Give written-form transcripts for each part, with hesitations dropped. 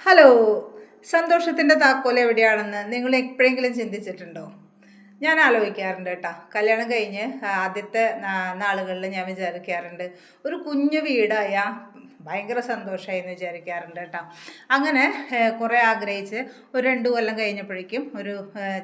Hello, സന്തോഷത്തിൻ്റെ താക്കോൽ എവിടെയാണെന്ന് നിങ്ങൾ എപ്പോഴെങ്കിലും ചിന്തിച്ചിട്ടുണ്ടോ? ഞാൻ ആലോചിക്കാറുണ്ട് കേട്ടോ. കല്യാണം കഴിഞ്ഞ് ആദ്യത്തെ നാളുകളിൽ ഞാൻ വിചാരിക്കാറുണ്ട് ഒരു കുഞ്ഞു വീടായ ഭയങ്കര സന്തോഷമായി എന്ന് വിചാരിക്കാറുണ്ട് കേട്ടോ. അങ്ങനെ കുറേ ആഗ്രഹിച്ച് ഒരു 2 കൊല്ലം കഴിഞ്ഞപ്പോഴേക്കും ഒരു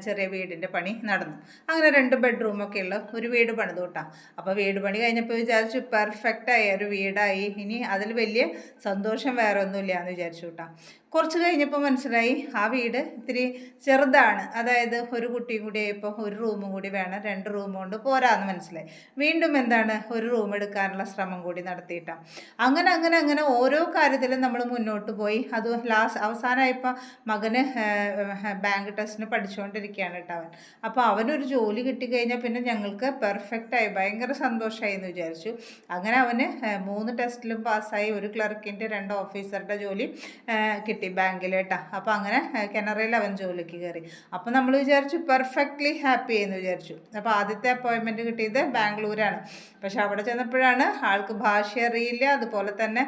ചെറിയ വീടിൻ്റെ പണി നടന്നു. അങ്ങനെ 2 ബെഡ്റൂമൊക്കെ ഉള്ള ഒരു വീട് പണിതു കേട്ടോ. അപ്പോൾ വീട് പണി കഴിഞ്ഞപ്പോൾ വിചാരിച്ചു പെർഫെക്റ്റായി ഒരു വീടായി, ഇനി അതിൽ വലിയ സന്തോഷം വേറെ ഒന്നുമില്ല എന്ന് വിചാരിച്ചു കേട്ടോ. കുറച്ച് കഴിഞ്ഞപ്പോൾ മനസ്സിലായി ആ വീട് ഇത്തിരി ചെറുതാണ്. അതായത് ഒരു കുട്ടിയും കൂടി ആയപ്പോൾ ഒരു റൂമും കൂടി വേണം, 2 റൂം കൊണ്ട് പോരാന്ന് മനസ്സിലായി. വീണ്ടും എന്താണ് ഒരു റൂം എടുക്കാനുള്ള ശ്രമം കൂടി നടത്തിയിട്ടാണ്. അങ്ങനെ അങ്ങനെ അങ്ങനെ ഓരോ കാര്യത്തിലും നമ്മൾ മുന്നോട്ട് പോയി. അത് അവസാനമായപ്പോൾ മകന് ബാങ്ക് ടെസ്റ്റിന് പഠിച്ചുകൊണ്ടിരിക്കുകയാണ് കേട്ടോ അവൻ. അപ്പോൾ അവനൊരു ജോലി കിട്ടിക്കഴിഞ്ഞാൽ പിന്നെ ഞങ്ങൾക്ക് പെർഫെക്റ്റായി, ഭയങ്കര സന്തോഷമായി എന്ന് വിചാരിച്ചു. അങ്ങനെ അവന് 3 ടെസ്റ്റിലും പാസ്സായി. ഒരു ക്ലർക്കിൻ്റെ 2 ഓഫീസറുടെ ജോലി കിട്ടി ബാങ്കിൽ കേട്ടോ. അപ്പോൾ അങ്ങനെ കനറയിൽ അവൻ ജോലിക്ക് കയറി. അപ്പോൾ നമ്മൾ വിചാരിച്ചു പെർഫെക്റ്റ്ലി ഹാപ്പി എന്ന് വിചാരിച്ചു. അപ്പോൾ ആദ്യത്തെ അപ്പോയിൻമെൻറ്റ് കിട്ടിയത് ബാംഗ്ലൂരാണ്. പക്ഷെ അവിടെ ചെന്നപ്പോഴാണ് ആൾക്ക് ഭാഷ അറിയില്ല, അതുപോലെ തന്നെ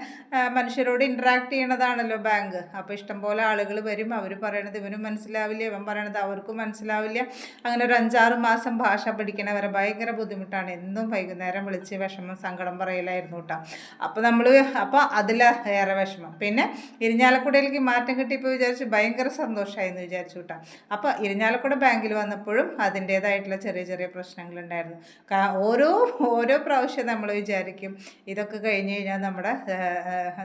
മനുഷ്യരോട് ഇൻട്രാക്ട് ചെയ്യണതാണല്ലോ ബാങ്ക്. അപ്പോൾ ഇഷ്ടംപോലെ ആളുകൾ വരും, അവർ പറയണത് ഇവനും മനസ്സിലാവില്ല, ഇവൻ പറയണത് അവർക്കും മനസ്സിലാവില്ല. അങ്ങനെ ഒരു 5-6 മാസം ഭാഷ പഠിക്കണവരെ ഭയങ്കര ബുദ്ധിമുട്ടാണ്. എന്നും വൈകുന്നേരം വിളിച്ച് വിഷമം സങ്കടം പറയലായിരുന്നു കേട്ടോ. അപ്പോൾ അതിലേറെ വിഷമം. പിന്നെ ഇരിഞ്ഞാലക്കുടയിലേക്ക് മാറ്റം കിട്ടിയപ്പോൾ വിചാരിച്ചു ഭയങ്കര സന്തോഷമായി എന്ന് വിചാരിച്ചു കേട്ടോ. അപ്പോൾ ഇരിഞ്ഞാലക്കുട ബാങ്കിൽ വന്നപ്പോഴും അതിൻ്റേതായിട്ടുള്ള ചെറിയ ചെറിയ പ്രശ്നങ്ങളുണ്ടായിരുന്നു. ഓരോ പ്രാവശ്യം നമ്മൾ വിചാരിക്കും ഇതൊക്കെ കഴിഞ്ഞ് കഴിഞ്ഞാൽ നമ്മുടെ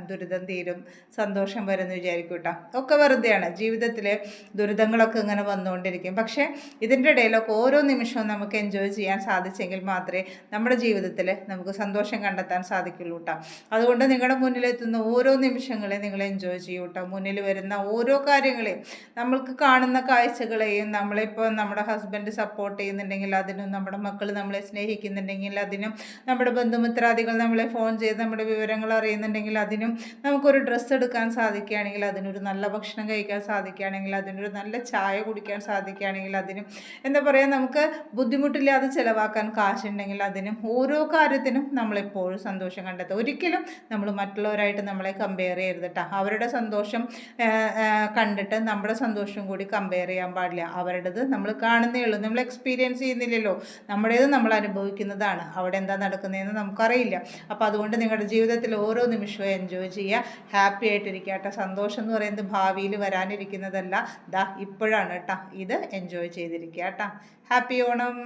ദുരിതം തീരും, സന്തോഷം വരുമെന്ന് വിചാരിക്കും കേട്ടോ. ഒക്കെ വെറുതെയാണ്. ജീവിതത്തിലെ ദുരിതങ്ങളൊക്കെ ഇങ്ങനെ വന്നുകൊണ്ടിരിക്കും. പക്ഷേ ഇതിൻ്റെ ഇടയിലൊക്കെ ഓരോ നിമിഷവും നമുക്ക് എൻജോയ് ചെയ്യാൻ സാധിച്ചെങ്കിൽ മാത്രമേ നമ്മുടെ ജീവിതത്തിൽ നമുക്ക് സന്തോഷം കണ്ടെത്താൻ സാധിക്കുള്ളൂ കേട്ടോ. അതുകൊണ്ട് നിങ്ങളുടെ മുന്നിലെത്തുന്ന ഓരോ നിമിഷങ്ങളെ നിങ്ങൾ എൻജോയ് ചെയ്യൂ കേട്ടോ. മുന്നിൽ വരുന്ന ഓരോ കാര്യങ്ങളെയും, നമ്മൾക്ക് കാണുന്ന കാഴ്ചകളെയും, നമ്മളിപ്പോൾ നമ്മുടെ ഹസ്ബൻഡ് സപ്പോർട്ട് ചെയ്യുന്നുണ്ടെങ്കിൽ അതിനും, നമ്മുടെ മക്കൾ നമ്മളെ സ്നേഹിക്കുന്നുണ്ടെങ്കിൽ അതിനും, നമ്മുടെ ബന്ധുമിത്രാദികൾ നമ്മളെ ഫോൺ ചെയ്ത് നമ്മുടെ വിവരങ്ങൾ അറിയുന്നുണ്ടെങ്കിൽ അതിനും, നമുക്കൊരു ഡ്രസ്സ് എടുക്കാൻ സാധിക്കുകയാണെങ്കിൽ അതിനൊരു നല്ല ഭക്ഷണം കഴിക്കാൻ സാധിക്കുകയാണെങ്കിൽ അതിനൊരു നല്ല ചായ കുടിക്കാൻ സാധിക്കുകയാണെങ്കിൽ അതിനും, എന്താ പറയുക, നമുക്ക് ബുദ്ധിമുട്ടില്ലാതെ ചിലവാക്കാൻ കാശുണ്ടെങ്കിൽ അതിനും, ഓരോ കാര്യത്തിനും നമ്മളെപ്പോഴും സന്തോഷം കണ്ടെത്തുക. ഒരിക്കലും നമ്മൾ മറ്റുള്ളവരായിട്ട് നമ്മളെ കമ്പയർ ചെയ്യരുത് കേട്ടോ. അവരുടെ സന്തോഷം കണ്ടിട്ട് നമ്മുടെ സന്തോഷം കൂടി കമ്പയർ ചെയ്യാൻ പാടില്ല. അവരുടേത് നമ്മൾ കാണുന്നേ ഉള്ളൂ, നമ്മൾ എക്സ്പീരിയൻസ് ചെയ്യുന്നില്ലല്ലോ. നമ്മുടേത് നമ്മൾ അനുഭവിക്കുന്നതാണ്. അവിടെ എന്താ നടക്കുന്നതെന്ന് നമുക്കറിയില്ല. അപ്പോൾ അതുകൊണ്ട് നിങ്ങളുടെ ജീവിതത്തിൽ ഓരോ നിമിഷവും എൻജോയ് ചെയ്യുക, ഹാപ്പി ആയിട്ടിരിക്കുക കേട്ടോ. സന്തോഷം എന്ന് പറയുന്നത് ഭാവിയിൽ വരാനിരിക്കുന്നതല്ല, ഇപ്പോഴാണ് കേട്ടോ. ഇത് എൻജോയ് ചെയ്തിരിക്കുക കേട്ടോ. ഹാപ്പി ഓണം.